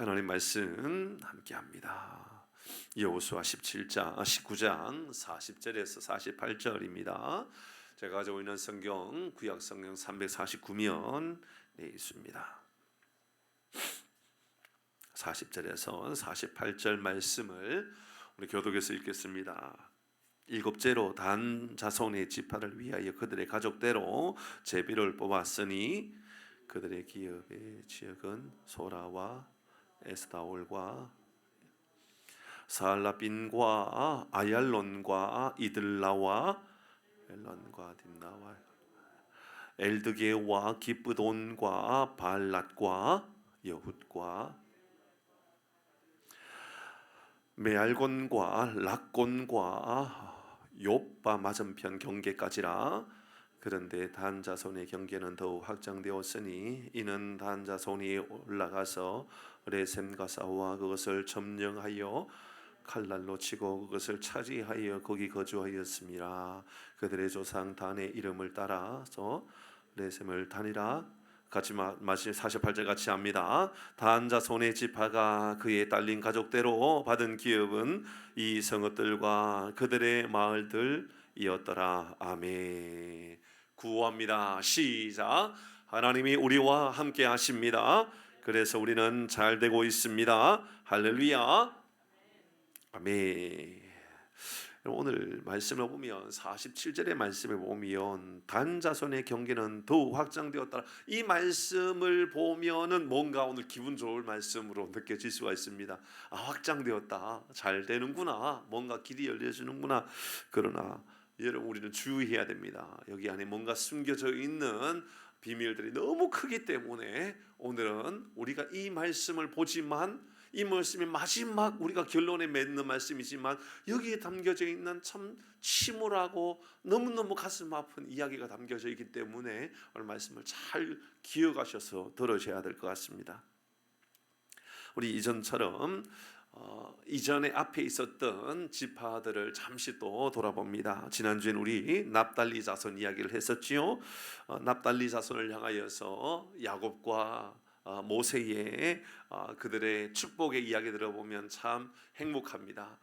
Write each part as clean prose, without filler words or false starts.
하나님 말씀 함께합니다. 여호수아 19장 40절에서 48절입니다. 제가 가지고 있는 성경 구약 성경 349면에 있습니다. 40절에서 48절 말씀을 우리 교독에서 읽겠습니다. 일곱째로 단 자손의 지파를 위하여 그들의 가족대로 제비를 뽑았으니 그들의 기업의 지역은 소라와 에스다올과 사알라빈과 아얄론과 이들라와 엘론과 딘나와 엘드게와 기브돈과 발랏과 여훗과 메알곤과 락곤과 욥바 맞은편 경계까지라. 그런데 단 자손의 경계는 더욱 확장되었으니 이는 단 자손이 올라가서 레셈과 싸워 그것을 점령하여 칼날로 치고 그것을 차지하여 거기 거주하였습니다. 그들의 조상 단의 이름을 따라서 레셈을 단이라 같이 마치 48절 같이 합니다. 단 자손의 지파가 그의 딸린 가족대로 받은 기업은 이 성읍들과 그들의 마을들이었더라. 아멘. 구호합니다. 시작. 하나님이 우리와 함께 하십니다. 그래서 우리는 잘 되고 있습니다. 할렐루야. 아멘. 오늘 말씀을 보면 47절의 말씀을 보면 단 자손의 경계는 더욱 확장되었다. 이 말씀을 보면은 뭔가 오늘 기분 좋을 말씀으로 느껴질 수가 있습니다. 아, 확장되었다. 잘 되는구나. 뭔가 길이 열려지는구나. 그러나 여러분 우리는 주의해야 됩니다. 여기 안에 뭔가 숨겨져 있는 비밀들이 너무 크기 때문에 오늘은 우리가 이 말씀을 보지만 이 말씀이 마지막 우리가 결론에 맺는 말씀이지만 여기에 담겨져 있는 참 침울하고 너무너무 가슴 아픈 이야기가 담겨져 있기 때문에 오늘 말씀을 잘 기억하셔서 들으셔야 될 것 같습니다. 우리 이전처럼 이전에 앞에 있었던 지파들을 잠시 또 돌아봅니다. 지난주엔 우리 납달리 자손 이야기를 했었지요. 납달리 자손을 향하여서 야곱과 모세의 그들의 축복의 이야기 들어보면 참 행복합니다.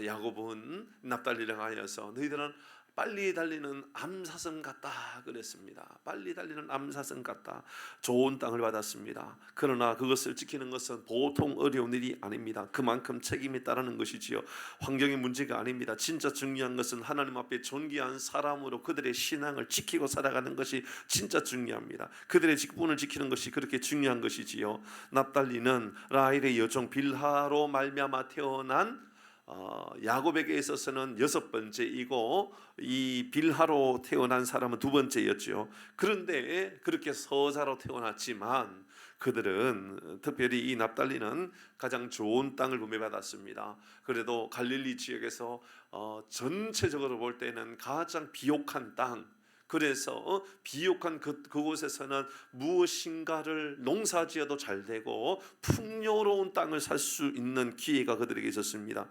야곱은 납달리를 향하여서 너희들은 빨리 달리는 암사슴 같다 그랬습니다. 빨리 달리는 암사슴 같다. 좋은 땅을 받았습니다. 그러나 그것을 지키는 것은 보통 어려운 일이 아닙니다. 그만큼 책임이 따르는 것이지요. 환경의 문제가 아닙니다. 진짜 중요한 것은 하나님 앞에 존귀한 사람으로 그들의 신앙을 지키고 살아가는 것이 진짜 중요합니다. 그들의 직분을 지키는 것이 그렇게 중요한 것이지요. 납달리는 라헬의 여종 빌하로 말미암아 태어난 야곱에게 있어서는 6번째이고 이 빌하로 태어난 사람은 2번째였죠. 그런데 그렇게 서자로 태어났지만 그들은 특별히 이 납달리는 가장 좋은 땅을 분배받았습니다. 그래도 갈릴리 지역에서 전체적으로 볼 때는 가장 비옥한 땅, 그래서 비옥한 그곳에서는 무엇인가를 농사지어도 잘 되고 풍요로운 땅을 살 수 있는 기회가 그들에게 있었습니다.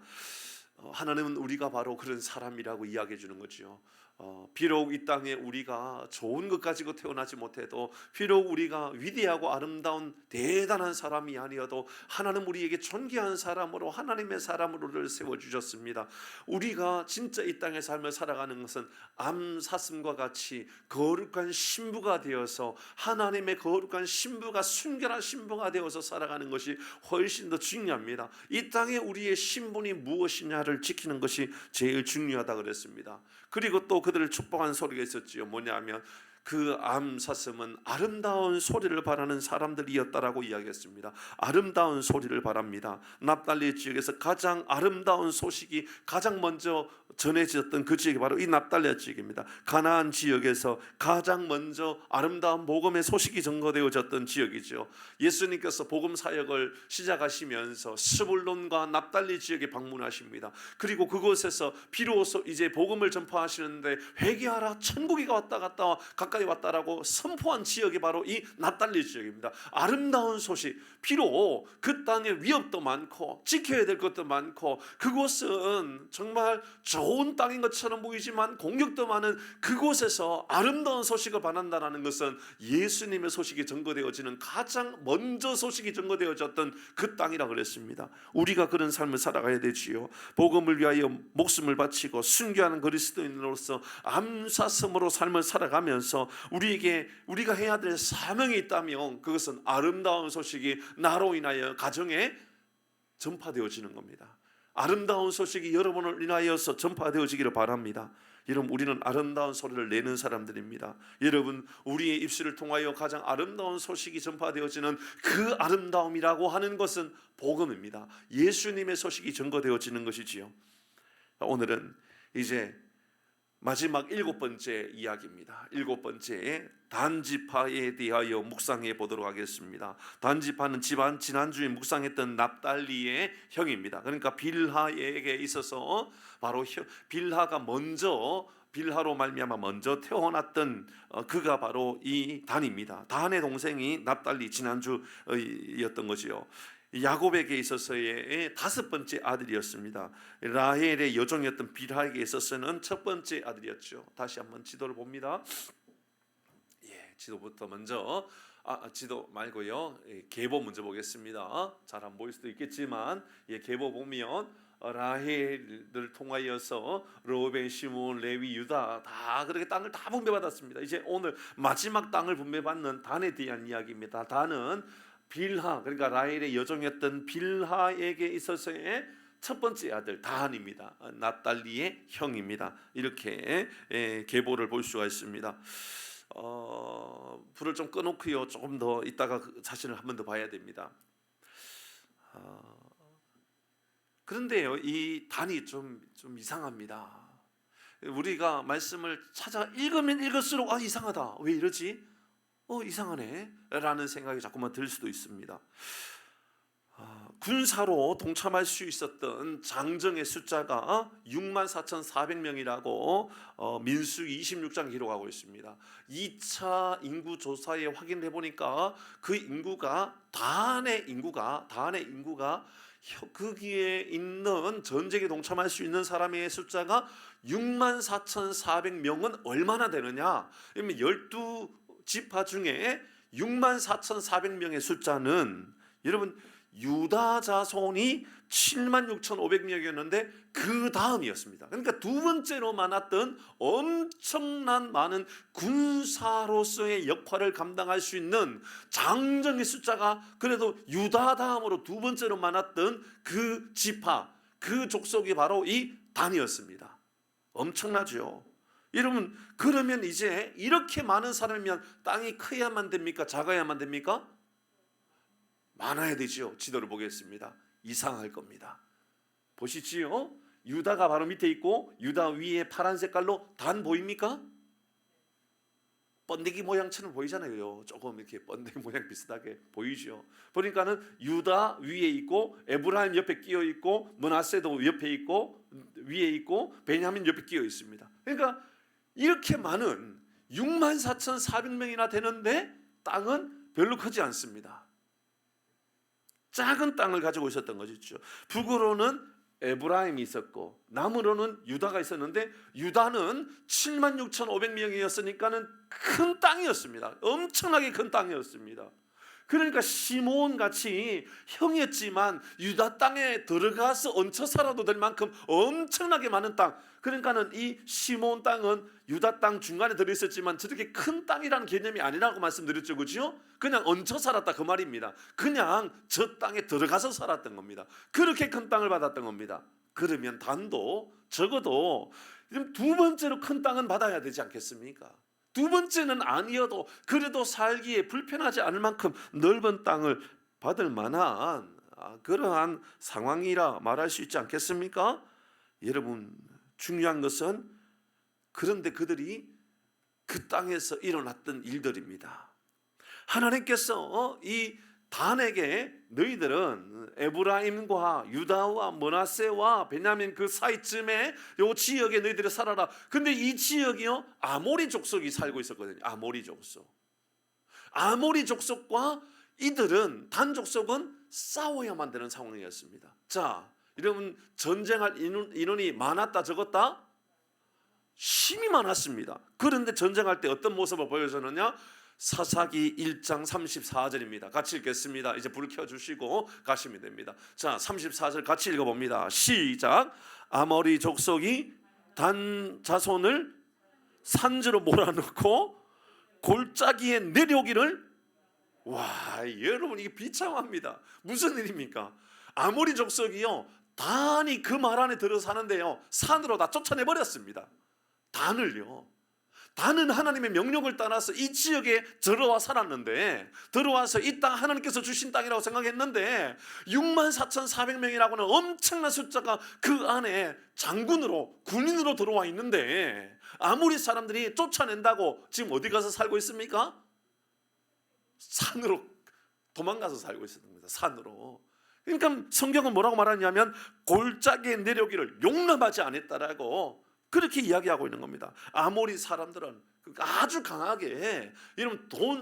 하나님은 우리가 바로 그런 사람이라고 이야기해 주는 거죠. 비록 이 땅에 우리가 좋은 것 가지고 태어나지 못해도, 비록 우리가 위대하고 아름다운 대단한 사람이 아니어도 하나님 우리에게 존귀한 사람으로, 하나님의 사람으로를 세워주셨습니다. 우리가 진짜 이 땅의 삶을 살아가는 것은 암사슴과 같이 거룩한 신부가 되어서, 하나님의 거룩한 신부가, 순결한 신부가 되어서 살아가는 것이 훨씬 더 중요합니다. 이 땅에 우리의 신분이 무엇이냐를 지키는 것이 제일 중요하다 그랬습니다. 그리고 또 그들을 축복한 소리가 있었지요. 뭐냐면 그 암사슴은 아름다운 소리를 바라는 사람들이었다라고 이야기했습니다. 아름다운 소리를 바랍니다. 납달리 지역에서 가장 아름다운 소식이 가장 먼저 전해졌던 그 지역이 바로 이 납달리 지역입니다. 가나안 지역에서 가장 먼저 아름다운 복음의 소식이 전거되어졌던 지역이죠. 예수님께서 복음 사역을 시작하시면서 스불론과 납달리 지역에 방문하십니다. 그리고 그곳에서 비로소 이제 복음을 전파하시는데 회개하라, 천국이 왔다 갔다 가까이 왔다라고 선포한 지역이 바로 이 납달리 지역입니다. 아름다운 소식, 비록 그 땅에 위협도 많고 지켜야 될 것도 많고 그곳은 정말 좋은 좋은 땅인 것처럼 보이지만 공격도 많은 그곳에서 아름다운 소식을 전한다는 것은 예수님의 소식이 전거되어지는 가장 먼저 소식이 전거되어졌던 그 땅이라 그랬습니다. 우리가 그런 삶을 살아가야 되지요. 복음을 위하여 목숨을 바치고 순교하는 그리스도인으로서 암사슴으로 삶을 살아가면서 우리가 해야 될 사명이 있다면 그것은 아름다운 소식이 나로 인하여 가정에 전파되어지는 겁니다. 아름다운 소식이 여러분을 인하여서 전파되어지기를 바랍니다. 여러분, 우리는 아름다운 소리를 내는 사람들입니다. 여러분, 우리의 입술을 통하여 가장 아름다운 소식이 전파되어지는 그 아름다움이라고 하는 것은 복음입니다. 예수님의 소식이 전거되어지는 것이지요. 오늘은 이제 마지막 7번째 이야기입니다. 7번째 단지파에 대하여 묵상해 보도록 하겠습니다. 단지파는 지난주에 묵상했던 납달리의 형입니다. 그러니까 빌하에게 있어서 바로 빌하가 빌하로 말미암아 먼저 태어났던 그가 바로 이 단입니다. 단의 동생이 납달리, 지난주였던 거지요. 야곱에게 있어서의 5번째 아들이었습니다. 라헬의 여종이었던 빌하에게 있어서는 첫 번째 아들이었죠. 다시 한번 지도를 봅니다. 지도부터 먼저 지도 말고요, 계보 먼저 보겠습니다. 잘 안 보일 수도 있겠지만 계보 보면 라헬을 통하여서 로벤, 시몬, 레위, 유다 다 그렇게 땅을 다 분배받았습니다. 이제 오늘 마지막 땅을 분배받는 단에 대한 이야기입니다. 단은 빌하, 그러니까 라헬의 여종이었던 빌하에게 있어서의 첫 번째 아들 단입니다. 납달리의 형입니다. 이렇게 계보를 볼 수가 있습니다. 불을 좀 꺼놓고요, 조금 더 이따가 그 자신을 한 번 더 봐야 됩니다. 그런데요, 이 단이 좀 이상합니다. 우리가 말씀을 찾아 읽으면 읽을수록 이상하다, 왜 이러지? 이상하네 라는 생각이 자꾸만 들 수도 있습니다. 군사로 동참할 수 있었던 장정의 숫자가 64,400명이라고 민수기 26장 기록하고 있습니다. 2차 인구 조사에 확인해 보니까 그 인구가 단의 인구가 거기에 있는 전쟁에 동참할 수 있는 사람의 숫자가 64,400명은 얼마나 되느냐? 그러면 12지파 중에 64,400명의 숫자는 여러분 유다 자손이 76,500명이었는데 그 다음이었습니다. 그러니까 두 번째로 많았던 엄청난 많은 군사로서의 역할을 감당할 수 있는 장정의 숫자가 그래도 유다 다음으로 두 번째로 많았던 그 지파, 그 족속이 바로 이 단이었습니다. 엄청나죠. 여러분, 그러면 이제 이렇게 많은 사람이면 땅이 커야만 됩니까? 작아야만 됩니까? 많아야 되지요. 지도를 보겠습니다. 이상할 겁니다. 보시지요. 유다가 바로 밑에 있고 유다 위에 파란 색깔로 단 보입니까? 번데기 모양처럼 보이잖아요. 조금 이렇게 번데기 모양 비슷하게 보이죠. 보니까는 유다 위에 있고 에브라임 옆에 끼어 있고 므낫세도 옆에 있고 위에 있고 베냐민 옆에 끼어 있습니다. 그러니까 이렇게 많은 64,400명이나 되는데 땅은 별로 크지 않습니다. 작은 땅을 가지고 있었던 것이죠. 북으로는 에브라임이 있었고 남으로는 유다가 있었는데 유다는 76,500명이었으니까는 큰 땅이었습니다. 엄청나게 큰 땅이었습니다. 그러니까 시몬 같이 형이었지만 유다 땅에 들어가서 얹혀 살아도 될 만큼 엄청나게 많은 땅. 그러니까는 이 시몬 땅은 유다 땅 중간에 들어있었지만 저렇게 큰 땅이라는 개념이 아니라고 말씀드렸죠, 그렇죠? 그냥 얹혀 살았다 그 말입니다. 그냥 저 땅에 들어가서 살았던 겁니다. 그렇게 큰 땅을 받았던 겁니다. 그러면 단도 적어도 두 번째로 큰 땅은 받아야 되지 않겠습니까? 두 번째는 아니어도 그래도 살기에 불편하지 않을 만큼 넓은 땅을 받을 만한 그러한 상황이라 말할 수 있지 않겠습니까? 여러분, 중요한 것은 그런데 그들이 그 땅에서 일어났던 일들입니다. 하나님께서 이 단에게 너희들은 에브라임과 유다와 므낫세와 베냐민 그 사이쯤에 요 지역에 너희들이 살아라. 근데 이 지역이요 아모리 족속이 살고 있었거든요. 아모리 족속과 이들은 단 족속은 싸워야만 되는 상황이었습니다. 자, 여러분, 전쟁할 인원이 많았다 적었다? 힘이 많았습니다. 그런데 전쟁할 때 어떤 모습을 보여주느냐? 사사기 1장 34절입니다. 같이 읽겠습니다. 이제 불 켜주시고 가시면 됩니다. 자, 34절 같이 읽어봅니다. 시작. 아모리 족속이 단 자손을 산지로 몰아넣고 골짜기에 내려오기를. 와, 여러분 이게 비참합니다. 무슨 일입니까? 아모리 족속이요, 단이 그 말 안에 들어 사는데요, 산으로 다 쫓아내버렸습니다. 단을요. 단은 하나님의 명령을 따라서 이 지역에 들어와 살았는데, 들어와서 이 땅 하나님께서 주신 땅이라고 생각했는데 64,400명이라고는 엄청난 숫자가 그 안에 장군으로, 군인으로 들어와 있는데 아무리 사람들이 쫓아낸다고 지금 어디 가서 살고 있습니까? 산으로 도망가서 살고 있습니다. 산으로. 그러니까 성경은 뭐라고 말하냐면 골짜기에 내려오기를 용납하지 않았다라고 그렇게 이야기하고 있는 겁니다. 아모리 사람들은 아주 강하게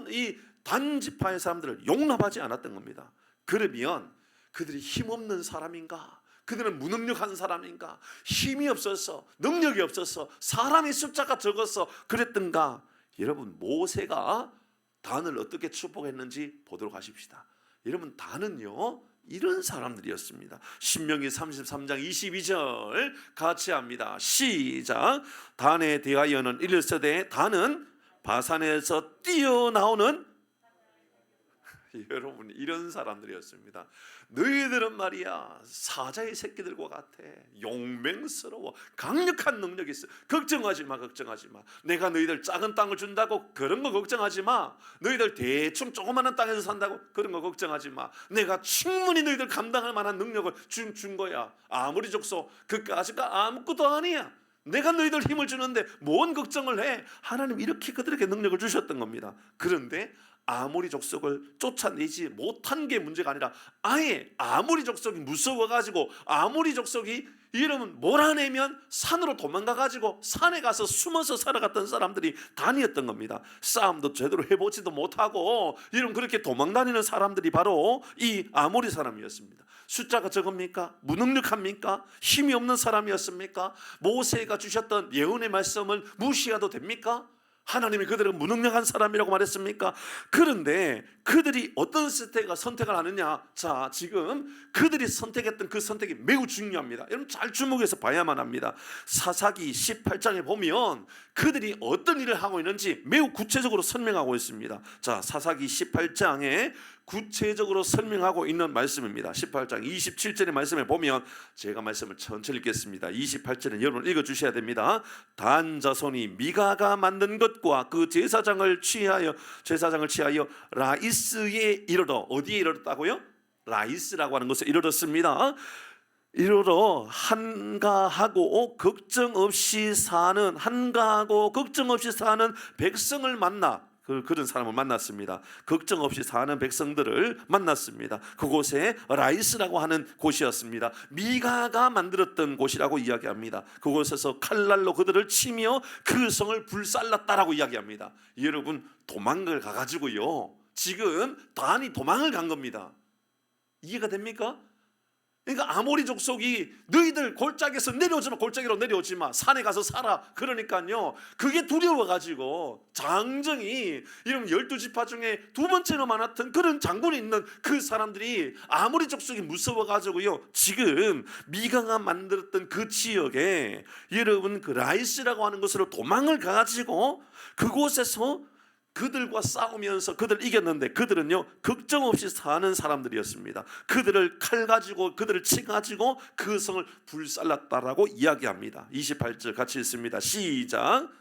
이 단지파의 사람들을 용납하지 않았던 겁니다. 그러면 그들이 힘없는 사람인가? 그들은 무능력한 사람인가? 힘이 없어서, 능력이 없어서, 사람의 숫자가 적어서 그랬던가? 여러분, 모세가 단을 어떻게 축복했는지 보도록 하십시다. 여러분, 단은요 이런 사람들이었습니다. 신명기 33장 22절 같이 합니다. 시작. 단에 대하여는 이르시되 단은 바산에서 뛰어나오는 여러분 이런 사람들이었습니다. 너희들은 말이야 사자의 새끼들과 같아. 용맹스러워. 강력한 능력이 있어. 걱정하지 마. 걱정하지 마. 내가 너희들 작은 땅을 준다고 그런 거 걱정하지 마. 너희들 대충 조그마한 땅에서 산다고 그런 거 걱정하지 마. 내가 충분히 너희들 감당할 만한 능력을 준 거야. 아무리 족속 그까지가 아무것도 아니야. 내가 너희들 힘을 주는데 뭔 걱정을 해. 하나님 이렇게 그들에게 능력을 주셨던 겁니다. 그런데 아모리 족속을 쫓아내지 못한 게 문제가 아니라 아예 아모리 족속이 무서워가지고 아모리 족속이 이러면 몰아내면 산으로 도망가가지고 산에 가서 숨어서 살아갔던 사람들이 단이었던 겁니다. 싸움도 제대로 해보지도 못하고 이런 그렇게 도망다니는 사람들이 바로 이 아모리 사람이었습니다. 숫자가 적습니까? 무능력합니까? 힘이 없는 사람이었습니까? 모세가 주셨던 예언의 말씀을 무시해도 됩니까? 하나님이 그들은 무능력한 사람이라고 말했습니까? 그런데 그들이 어떤 선택을 하느냐? 자, 지금 그들이 선택했던 그 선택이 매우 중요합니다. 여러분 잘 주목해서 봐야만 합니다. 사사기 18장에 보면 그들이 어떤 일을 하고 있는지 매우 구체적으로 설명하고 있습니다. 자, 사사기 18장에 구체적으로 설명하고 있는 말씀입니다. 18장 27절의 말씀에 보면 제가 말씀을 천천히 읽겠습니다. 28절은 여러분 읽어주셔야 됩니다. 단 자손이 미가가 만든 것과 그 제사장을 취하여 라이스에 이르러. 어디에 이르렀다고요? 라이스라고 하는 곳에 이르렀습니다. 이르러 한가하고 걱정 없이 사는 백성을 만나. 그런 사람을 만났습니다. 걱정 없이 사는 백성들을 만났습니다. 그곳에 라이스라고 하는 곳이었습니다. 미가가 만들었던 곳이라고 이야기합니다. 그곳에서 칼날로 그들을 치며 그 성을 불살랐다라고 이야기합니다. 여러분 도망을 가가지고요 지금 단이 도망을 간 겁니다. 이해가 됩니까? 그러니까 아모리 족속이 너희들 골짜기에서 내려오지 마, 골짜기로 내려오지 마, 산에 가서 살아. 그러니까요 그게 두려워가지고 장정이 이런 12지파 중에 두 번째로 많았던 그런 장군이 있는 그 사람들이 아모리 족속이 무서워가지고요 지금 미가가 만들었던 그 지역에 여러분 그 라이스라고 하는 곳으로 도망을 가가지고 그곳에서 그들과 싸우면서 그들 이겼는데 그들은요 걱정 없이 사는 사람들이었습니다. 그들을 칼 가지고 그들을 치가지고 그 성을 불살랐다라고 이야기합니다. 28절 같이 읽습니다. 시작.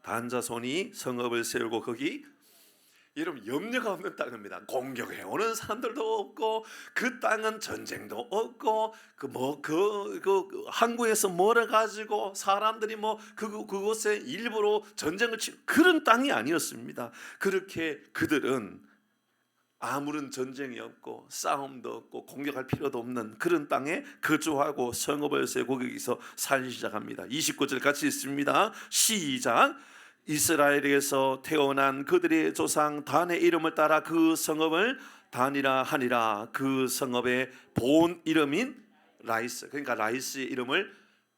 단자손이 성읍을 세우고 거기 여러분 염려가 없는 땅입니다. 공격해 오는 사람들도 없고 그 땅은 전쟁도 없고 그 항구에서 멀어 가지고 사람들이 그곳에 일부러 전쟁을 치는 그런 땅이 아니었습니다. 그렇게 그들은 아무런 전쟁이 없고 싸움도 없고 공격할 필요도 없는 그런 땅에 거주하고 성읍을 세우고 거기서 살기 시작합니다. 29절 같이 있습니다. 시작. 이스라엘에게서 태어난 그들의 조상 단의 이름을 따라 그 성읍을 단이라 하니라. 그 성읍의 본 이름인 라이스, 그러니까 라이스의 이름을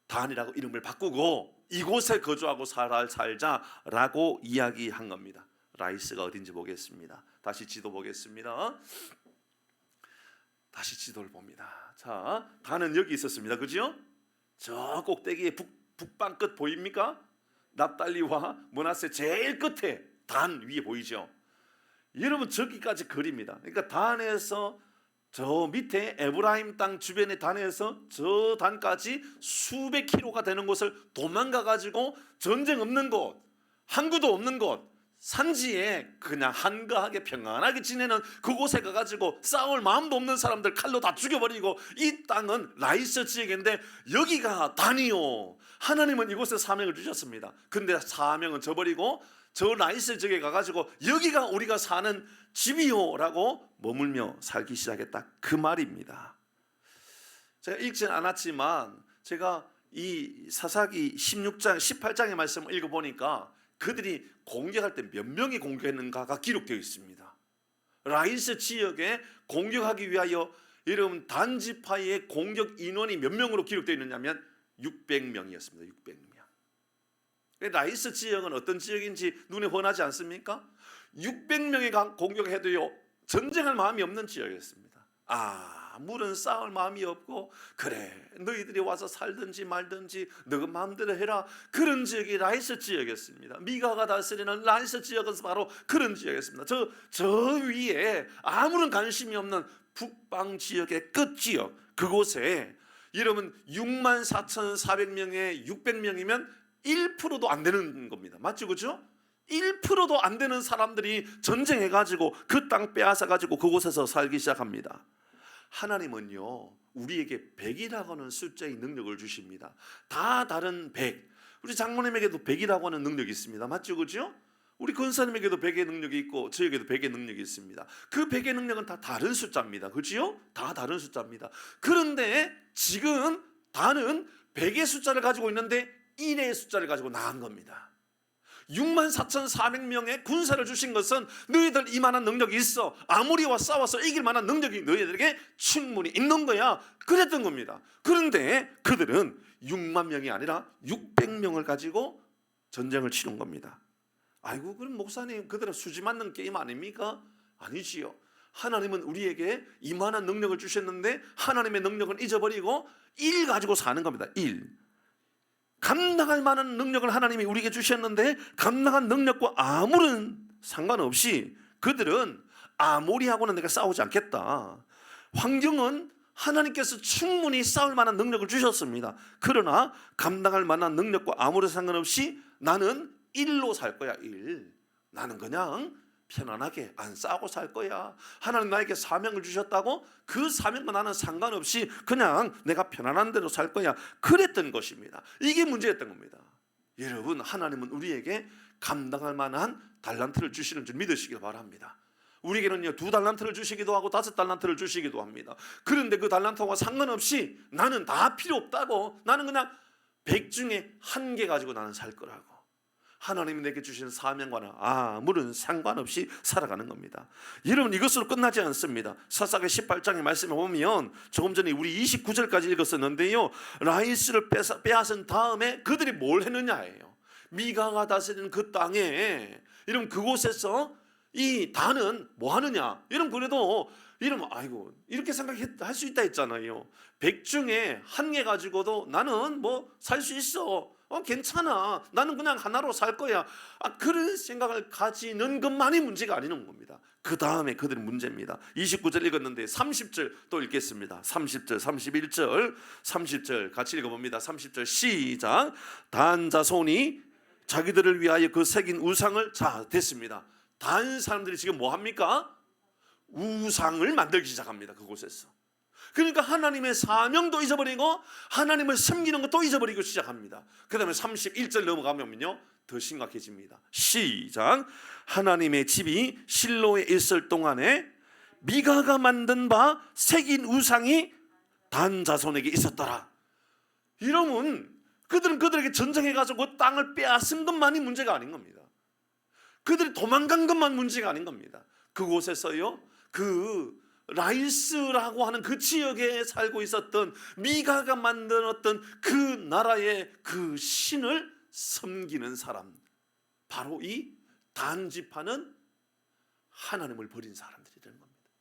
단이라고 이름을 바꾸고 이곳에 거주하고 살자라고 이야기한 겁니다. 라이스가 어딘지 보겠습니다. 다시 지도 보겠습니다. 다시 지도를 봅니다. 자, 단은 여기 있었습니다. 그죠? 저 꼭대기에 북방 끝 보입니까? 납달리와 므낫세 제일 끝에 단 위에 보이죠? 여러분 저기까지 거리입니다. 그러니까 단에서 저 밑에 에브라임 땅 주변의 단에서 저 단까지 수백 킬로가 되는 곳을 도망가 가지고 전쟁 없는 곳, 항구도 없는 곳, 산지에 그냥 한가하게 평안하게 지내는 그곳에 가가지고 싸울 마음도 없는 사람들 칼로 다 죽여버리고, 이 땅은 라이스 지역인데 여기가 단이요. 하나님은 이곳에 사명을 주셨습니다. 근데 사명은 저버리고 저 라이스 지역에 가가지고 여기가 우리가 사는 집이요 라고 머물며 살기 시작했다, 그 말입니다. 제가 읽진 않았지만 제가 이 사사기 16장 18장의 말씀을 읽어보니까 그들이 공격할 때 몇 명이 공격했는가가 기록되어 있습니다. 라이스 지역에 공격하기 위하여 여러분 단지파의 공격 인원이 몇 명으로 기록되어 있느냐면 600명이었습니다. 600명. 라이스 지역은 어떤 지역인지 눈에 훤하지 않습니까? 600명이 공격해도요 전쟁할 마음이 없는 지역이었습니다. 물은 싸울 마음이 없고, 그래 너희들이 와서 살든지 말든지 너희 마음대로 해라, 그런 지역이 라이스 지역이었습니다. 미가가 다스리는 라이스 지역은 바로 그런 지역이었습니다. 저 위에 아무런 관심이 없는 북방 지역의 끝 지역, 그곳에 여러분 64,400명에 600명이면 1%도 안 되는 겁니다. 맞죠? 그죠? 1%도 안 되는 사람들이 전쟁해가지고 그 땅 빼앗아가지고 그곳에서 살기 시작합니다. 하나님은요 우리에게 100이라고 하는 숫자의 능력을 주십니다. 다 다른 100. 우리 장모님에게도 100이라고 하는 능력이 있습니다. 맞죠? 그죠? 우리 권사님에게도 100의 능력이 있고 저에게도 100의 능력이 있습니다. 그 100의 능력은 다 다른 숫자입니다. 그죠? 다 다른 숫자입니다. 그런데 지금 다는 100의 숫자를 가지고 있는데 1의 숫자를 가지고 나간 겁니다. 64,400명의 군사를 주신 것은 너희들 이만한 능력이 있어, 아무리와 싸워서 이길 만한 능력이 너희들에게 충분히 있는 거야, 그랬던 겁니다. 그런데 그들은 6만 명이 아니라 600명을 가지고 전쟁을 치른 겁니다. 아이고, 그럼 목사님 그들은 수지 맞는 게임 아닙니까? 아니지요. 하나님은 우리에게 이만한 능력을 주셨는데 하나님의 능력을 잊어버리고 1 가지고 사는 겁니다. 1. 감당할 만한 능력을 하나님이 우리에게 주셨는데 감당한 능력과 아무런 상관없이 그들은 아모리하고는 내가 싸우지 않겠다. 환경은 하나님께서 충분히 싸울 만한 능력을 주셨습니다. 그러나 감당할 만한 능력과 아무런 상관없이 나는 1로 살 거야. 1. 나는 그냥 편안하게 안 싸우고 살 거야. 하나님 나에게 사명을 주셨다고 그 사명과 나는 상관없이 그냥 내가 편안한 대로 살 거야, 그랬던 것입니다. 이게 문제였던 겁니다. 여러분, 하나님은 우리에게 감당할 만한 달란트를 주시는 줄 믿으시길 바랍니다. 우리에게는요 2달란트를 주시기도 하고 5달란트를 주시기도 합니다. 그런데 그 달란트와 상관없이 나는 다 필요 없다고, 나는 그냥 100 중에 1개 가지고 나는 살 거라고, 하나님이 내게 주신 사명과는 아무런 상관없이 살아가는 겁니다. 여러분, 이것으로 끝나지 않습니다. 사사기 18장의 말씀에 보면 조금 전에 우리 29절까지 읽었었는데요, 라이스를 빼앗은 다음에 그들이 뭘 했느냐예요. 미가가 다스리는 그 땅에, 여러분 그곳에서 이 단은 뭐 하느냐, 여러분 그래도 이러면 아이고 이렇게 생각할 수 있다 했잖아요. 100 중에 1개 가지고도 나는 뭐 살 수 있어, 괜찮아, 나는 그냥 하나로 살 거야, 그런 생각을 가지는 것만이 문제가 아니는 겁니다. 그 다음에 그들의 문제입니다. 29절 읽었는데 30절 또 읽겠습니다. 30절, 31절, 30절 같이 읽어봅니다. 30절 시작. 단 자손이 자기들을 위하여 그 새긴 우상을, 자 됐습니다. 단 사람들이 지금 뭐 합니까? 우상을 만들기 시작합니다. 그곳에서. 그러니까 하나님의 사명도 잊어버리고 하나님을 섬기는 것도 잊어버리고 시작합니다. 그 다음에 31절 넘어가면요 더 심각해집니다. 시작. 하나님의 집이 실로에 있을 동안에 미가가 만든 바 새긴 우상이 단 자손에게 있었더라. 이러면 그들은 그들에게 전쟁해가지고 그 땅을 빼앗은 것만이 문제가 아닌 겁니다. 그들이 도망간 것만 문제가 아닌 겁니다. 그곳에서요, 그 라이스라고 하는 그 지역에 살고 있었던 미가가 만들었던 그 나라의 그 신을 섬기는 사람, 바로 이 단 지파는 하나님을 버린 사람들이 되는 겁니다.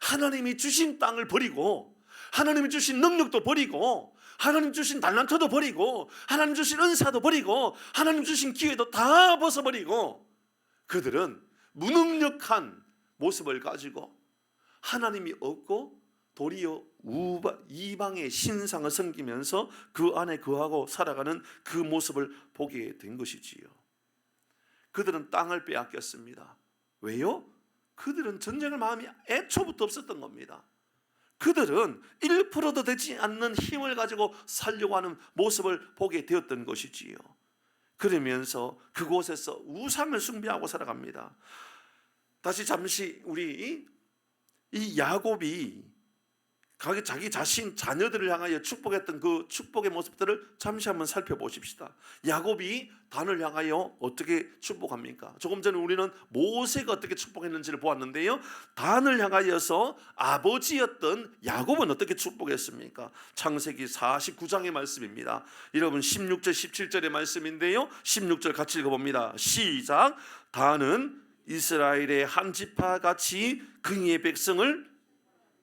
하나님이 주신 땅을 버리고, 하나님이 주신 능력도 버리고, 하나님 주신 달란트도 버리고, 하나님 주신 은사도 버리고, 하나님 주신 기회도 다 벗어버리고, 그들은 무능력한 모습을 가지고 하나님이 없고 도리어 이방의 신상을 섬기면서 그 안에 거하고 살아가는 그 모습을 보게 된 것이지요. 그들은 땅을 빼앗겼습니다. 왜요? 그들은 전쟁을 마음이 애초부터 없었던 겁니다. 그들은 1%도 되지 않는 힘을 가지고 살려고 하는 모습을 보게 되었던 것이지요. 그러면서 그곳에서 우상을 숭배하고 살아갑니다. 다시 잠시 우리 이 야곱이 자기 자신 자녀들을 향하여 축복했던 그 축복의 모습들을 잠시 한번 살펴보십시다. 야곱이 단을 향하여 어떻게 축복합니까? 조금 전에 우리는 모세가 어떻게 축복했는지를 보았는데요, 단을 향하여서 아버지였던 야곱은 어떻게 축복했습니까? 창세기 49장의 말씀입니다. 여러분 16절 17절의 말씀인데요, 16절 같이 읽어봅니다. 시작. 단은 이스라엘의 한 지파같이 그의 백성을,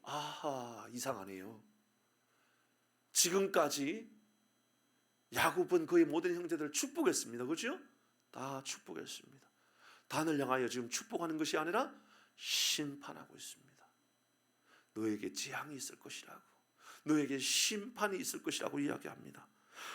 아하, 이상하네요. 지금까지 야곱은 그의 모든 형제들을 축복했습니다. 그렇죠? 다 축복했습니다. 단을 향하여 지금 축복하는 것이 아니라 심판하고 있습니다. 너에게 재앙이 있을 것이라고, 너에게 심판이 있을 것이라고 이야기합니다.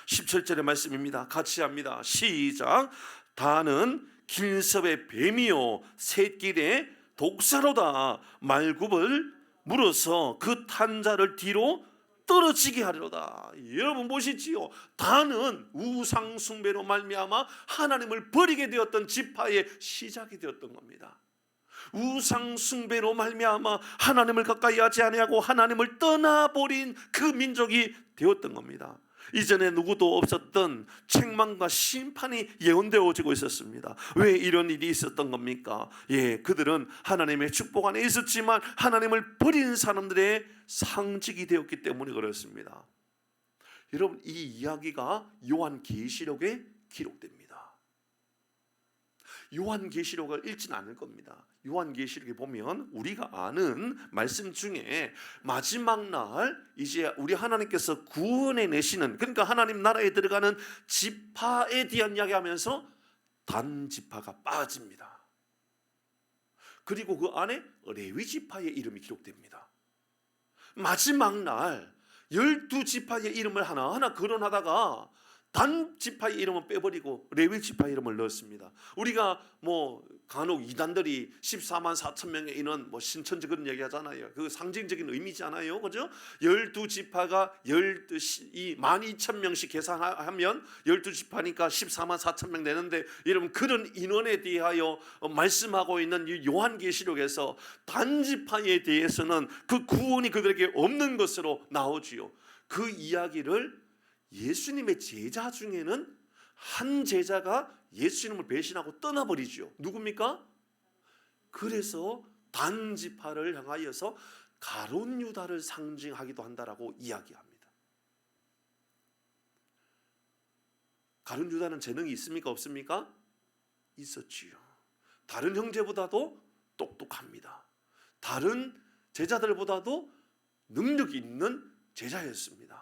17절의 말씀입니다. 같이 합니다. 시작. 단은 길섭의 뱀이요 샛길의 독사로다. 말굽을 물어서 그 탄자를 뒤로 떨어지게 하리로다. 여러분 보시지요. 단은 우상 숭배로 말미암아 하나님을 버리게 되었던 지파의 시작이 되었던 겁니다. 우상 숭배로 말미암아 하나님을 가까이 하지 아니하고 하나님을 떠나버린 그 민족이 되었던 겁니다. 이전에 누구도 없었던 책망과 심판이 예언되어지고 있었습니다. 왜 이런 일이 있었던 겁니까? 그들은 하나님의 축복 안에 있었지만 하나님을 버린 사람들의 상징이 되었기 때문에 그렇습니다. 여러분, 이 이야기가 요한계시록에 기록됩니다. 요한계시록을 읽지는 않을 겁니다. 요한계시록에 보면 우리가 아는 말씀 중에 마지막 날 이제 우리 하나님께서 구원해 내시는, 그러니까 하나님 나라에 들어가는 지파에 대한 이야기하면서 단 지파가 빠집니다. 그리고 그 안에 레위 지파의 이름이 기록됩니다. 마지막 날 12지파의 이름을 하나하나 거론하다가 단 지파의 이름은 빼버리고 레위 지파의 이름을 넣었습니다. 우리가 간혹 이단들이 14만 4천 명의 인원 신천지 그런 얘기 하잖아요. 그 상징적인 의미잖아요. 그죠? 12지파가 12,000명씩 계산하면 12지파니까 14만 4천 명 되는데, 여러분 그런 인원에 대하여 말씀하고 있는 이 요한계시록에서 단 지파에 대해서는 그 구원이 그들에게 없는 것으로 나오지요. 그 이야기를 예수님의 제자 중에는 한 제자가 예수님을 배신하고 떠나버리죠. 누굽니까? 그래서 단 지파를 향하여서 가룟 유다를 상징하기도 한다라고 이야기합니다. 가룟 유다는 재능이 있습니까? 없습니까? 있었지요. 다른 형제보다도 똑똑합니다. 다른 제자들보다도 능력이 있는 제자였습니다.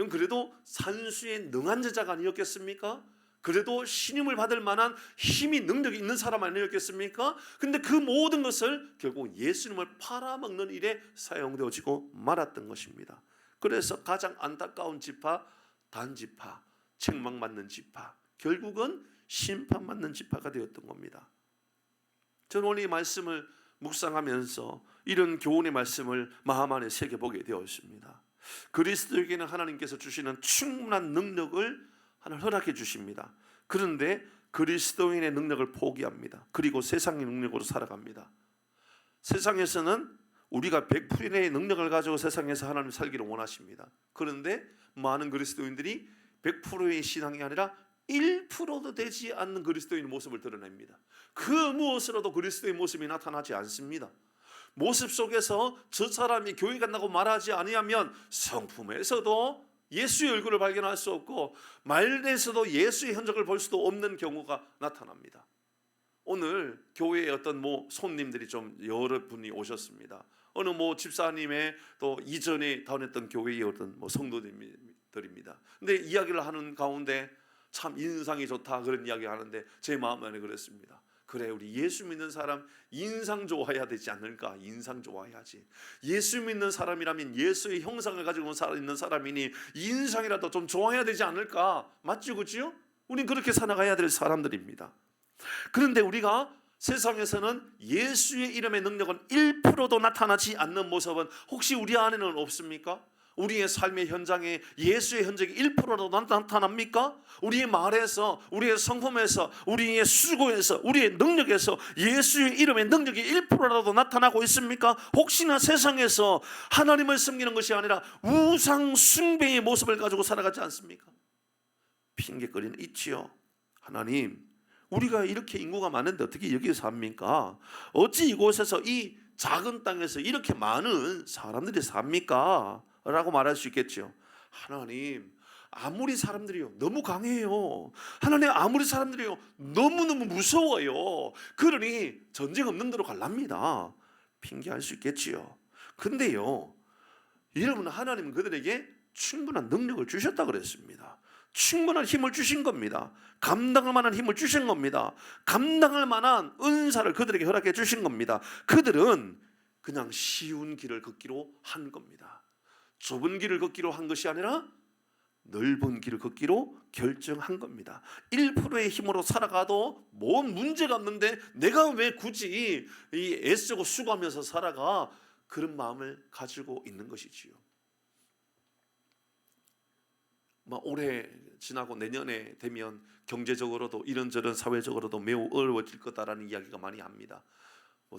그래도 산수에 능한 제자가 아니었겠습니까? 그래도 신임을 받을 만한 힘이, 능력이 있는 사람 아니었겠습니까? 근데 그 모든 것을 결국 예수님을 팔아먹는 일에 사용되어지고 말았던 것입니다. 그래서 가장 안타까운 지파, 단지파, 책망받는 지파, 결국은 심판받는 지파가 되었던 겁니다. 저는 오늘 이 말씀을 묵상하면서 이런 교훈의 말씀을 마음 안에 새겨보게 되었습니다. 그리스도에게는 하나님께서 주시는 충분한 능력을 하나님 허락해 주십니다. 그런데 그리스도인의 능력을 포기합니다. 그리고 세상의 능력으로 살아갑니다. 세상에서는 우리가 100%의 능력을 가지고 세상에서 하나님 살기를 원하십니다. 그런데 많은 그리스도인들이 100%의 신앙이 아니라 1%도 되지 않는 그리스도인의 모습을 드러냅니다. 그 무엇으로도 그리스도의 모습이 나타나지 않습니다. 모습 속에서 저 사람이 교회 간다고 말하지 아니하면 성품에서도 예수의 얼굴을 발견할 수 없고 말에서도 예수의 흔적을 볼 수도 없는 경우가 나타납니다. 오늘 교회에 어떤 손님들이 좀 여러 분이 오셨습니다. 어느 집사님의 또 이전에 다녔던 교회의 어떤 성도들입니다. 근데 이야기를 하는 가운데 참 인상이 좋다 그런 이야기 하는데 제 마음 안에 그랬습니다. 그래, 우리 예수 믿는 사람 인상 좋아해야 되지 않을까? 인상 좋아해야지. 예수 믿는 사람이라면 예수의 형상을 가지고 있는 사람이니 인상이라도 좀 좋아해야 되지 않을까? 맞죠, 그렇죠? 우린 그렇게 살아가야 될 사람들입니다. 그런데 우리가 세상에서는 예수의 이름의 능력은 1%도 나타나지 않는 모습은 혹시 우리 안에는 없습니까? 우리의 삶의 현장에 예수의 흔적이 1%라도 나타납니까? 우리의 말에서, 우리의 성품에서, 우리의 수고에서, 우리의 능력에서 예수의 이름의 능력이 1%라도 나타나고 있습니까? 혹시나 세상에서 하나님을 섬기는 것이 아니라 우상 숭배의 모습을 가지고 살아가지 않습니까? 핑계거리는 있지요. 하나님, 우리가 이렇게 인구가 많은데 어떻게 여기서 삽니까? 어찌 이곳에서 이 작은 땅에서 이렇게 많은 사람들이 삽니까? 라고 말할 수 있겠죠. 하나님, 아무리 사람들이요 너무 강해요. 하나님, 아무리 사람들이요 너무너무 무서워요. 그러니 전쟁 없는 데로 갈랍니다. 핑계할 수 있겠지요. 근데요, 여러분, 하나님은 그들에게 충분한 능력을 주셨다 그랬습니다. 충분한 힘을 주신 겁니다. 감당할 만한 힘을 주신 겁니다. 감당할 만한 은사를 그들에게 허락해 주신 겁니다. 그들은 그냥 쉬운 길을 걷기로 한 겁니다. 좁은 길을 걷기로 한 것이 아니라 넓은 길을 걷기로 결정한 겁니다. 1%의 힘으로 살아가도 뭔 문제가 없는데 내가 왜 굳이 애쓰고 수고하면서 살아가? 그런 마음을 가지고 있는 것이지요. 올해 지나고 내년에 되면 경제적으로도 이런저런 사회적으로도 매우 어려워질 거다라는 이야기가 많이 합니다.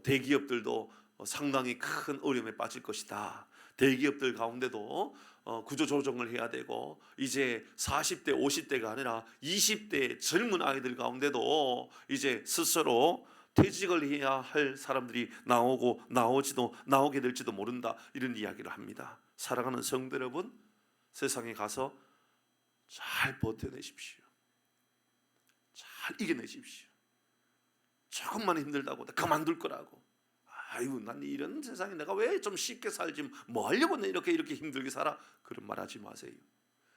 대기업들도 상당히 큰 어려움에 빠질 것이다. 대기업들 가운데도 구조조정을 해야 되고 이제 40대 50대가 아니라 20대 젊은 아이들 가운데도 이제 스스로 퇴직을 해야 할 사람들이 나오게 될지도 모른다, 이런 이야기를 합니다. 사랑하는 성도 여러분, 세상에 가서 잘 버텨내십시오. 잘 이겨내십시오. 조금만 힘들다고 그만둘 거라고, 아유 난 이런 세상에 내가 왜 좀 쉽게 살지, 뭐 하려고 이렇게 힘들게 살아, 그런 말 하지 마세요.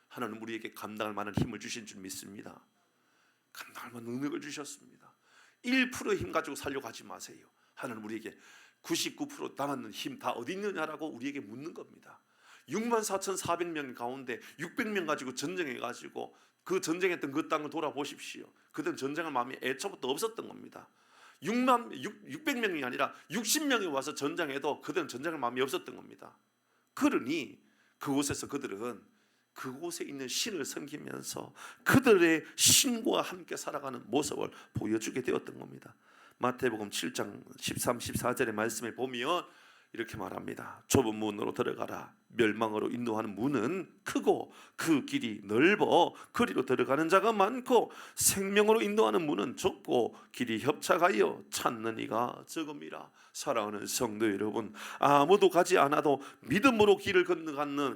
하나님 우리에게 감당할 만한 힘을 주신 줄 믿습니다. 감당할 만한 능력을 주셨습니다. 1% 힘 가지고 살려고 하지 마세요. 하나님 우리에게 99% 남았는 힘 다 어디 있느냐라고 우리에게 묻는 겁니다. 64,400명 가운데 600명 가지고 전쟁해가지고 그 전쟁했던 그 땅을 돌아보십시오. 그들은 전쟁할 마음이 애초부터 없었던 겁니다. 600명이 아니라 60명이 와서 전쟁해도 그들은 전쟁할 마음이 없었던 겁니다. 그러니 그곳에서 그들은 그곳에 있는 신을 섬기면서 그들의 신과 함께 살아가는 모습을 보여주게 되었던 겁니다. 마태복음 7장 13, 14절의 말씀에 보면 이렇게 말합니다. 좁은 문으로 들어가라. 멸망으로 인도하는 문은 크고 그 길이 넓어 그리로 들어가는 자가 많고 생명으로 인도하는 문은 좁고 길이 협착하여 찾는 이가 적음이라. 사랑하는 성도 여러분, 아무도 가지 않아도 믿음으로 길을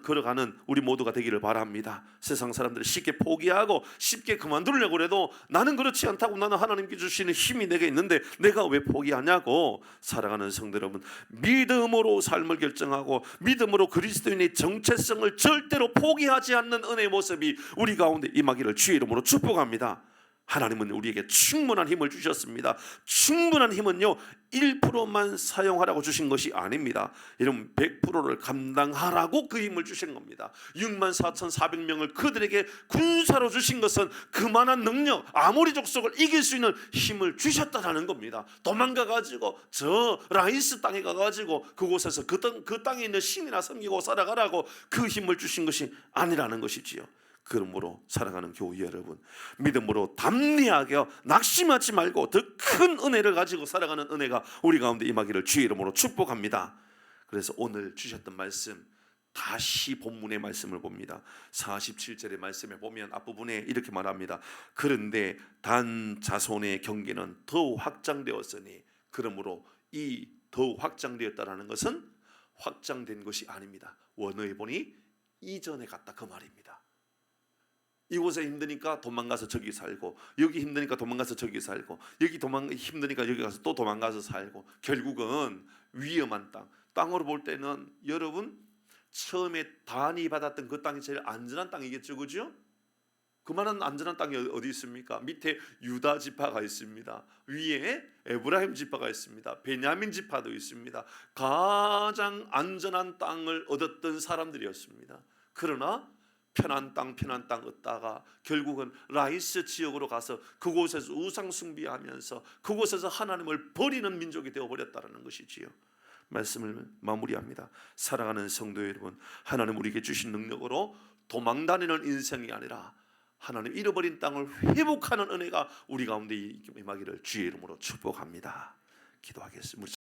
걸어가는 우리 모두가 되기를 바랍니다. 세상 사람들이 쉽게 포기하고 쉽게 그만두려고 해도 나는 그렇지 않다고, 나는 하나님께 주시는 힘이 내게 있는데 내가 왜 포기하냐고. 사랑하는 성도 여러분, 믿음으로 삶을 결정하고 믿음으로 그리스도인의 정체성을 절대로 포기하지 않는 은혜의 모습이 우리 가운데 임하기를 주의 이름으로 축복합니다. 하나님은 우리에게 충분한 힘을 주셨습니다. 충분한 힘은요 1%만 사용하라고 주신 것이 아닙니다. 여러분 100%를 감당하라고 그 힘을 주신 겁니다. 64,400명을 그들에게 군사로 주신 것은 그만한 능력, 아모리 족속을 이길 수 있는 힘을 주셨다라는 겁니다. 도망가가지고 저 라이스 땅에 가가지고 그곳에서 그 땅에 있는 신이나 섬기고 살아가라고 그 힘을 주신 것이 아니라는 것이지요. 그러므로 사랑하는 교회 여러분, 믿음으로 담대하게 낙심하지 말고 더 큰 은혜를 가지고 살아가는 은혜가 우리 가운데 임하기를 주의 이름으로 축복합니다. 그래서 오늘 주셨던 말씀, 다시 본문의 말씀을 봅니다. 47절의 말씀에 보면 앞부분에 이렇게 말합니다. 그런데 단 자손의 경계는 더욱 확장되었으니, 그러므로 이 더욱 확장되었다라는 것은 확장된 것이 아닙니다. 원어에 보니 이전에 갔다 그 말입니다. 이곳에 힘드니까 도망가서 저기 살고, 여기 힘드니까 도망가서 저기 살고, 여기 힘드니까 여기 가서 또 도망가서 살고, 결국은 위험한 땅으로 볼 때는 여러분 처음에 단이 받았던 그 땅이 제일 안전한 땅이겠죠, 그죠? 그만한 안전한 땅이 어디 있습니까? 밑에 유다 지파가 있습니다. 위에 에브라임 지파가 있습니다. 베냐민 지파도 있습니다. 가장 안전한 땅을 얻었던 사람들이었습니다. 그러나 편한 땅 얻다가 결국은 라이스 지역으로 가서 그곳에서 우상 숭배하면서 그곳에서 하나님을 버리는 민족이 되어버렸다는 것이지요. 말씀을 마무리합니다. 사랑하는 성도 여러분, 하나님 우리에게 주신 능력으로 도망다니는 인생이 아니라 하나님 잃어버린 땅을 회복하는 은혜가 우리 가운데 임하기를 주의 이름으로 축복합니다. 기도하겠습니다.